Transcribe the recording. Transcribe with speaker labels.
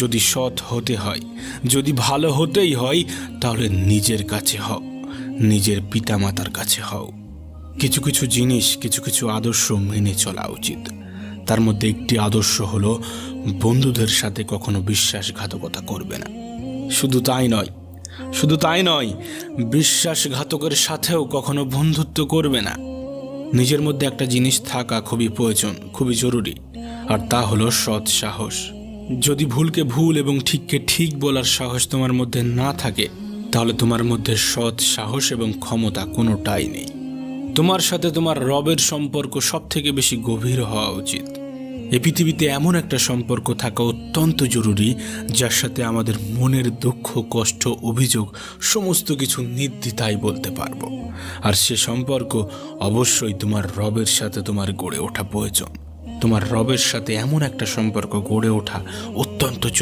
Speaker 1: যদি সৎ হতে হয়, যদি ভালো হতেই হয়, তাহলে নিজের কাছে হও, নিজের পিতামাতার কাছে হও। কিছু কিছু জিনিস, কিছু কিছু আদর্শ মেনে চলা উচিত। তার মধ্যে একটি আদর্শ হলো বন্ধুদের সাথে কখনো বিশ্বাসঘাতকতা করবে না। শুধু তাই নয়, বিশ্বাসঘাতকের সাথেও কখনো বন্ধুত্ব করবে না। নিজের মধ্যে একটা জিনিস থাকা খুবই প্রয়োজন, খুবই জরুরি, আর তা হলো সৎ সাহস। যদি ভুলকে ভুল এবং ঠিককে ঠিক বলার সাহস তোমার মধ্যে না থাকে, তাহলে তোমার মধ্যে সৎ সাহস এবং ক্ষমতা কোনোটাই নেই। তোমার সাথে তোমার রবের সম্পর্ক সব থেকে বেশি গভীর হওয়া উচিত। এই পৃথিবীতে এমন একটা সম্পর্ক থাকা অত্যন্ত জরুরি, যার সাথে আমাদের মনের দুঃখ, কষ্ট, অভিযোগ সমস্ত কিছু নির্দ্বিধায় বলতে পারবো। আর সে সম্পর্ক অবশ্যই তোমার রবের সাথে তোমার গড়ে ওঠা প্রয়োজন। তোমার রবের সাথে এমন একটা সম্পর্ক গড়ে ওঠা অত্যন্ত জরুরি।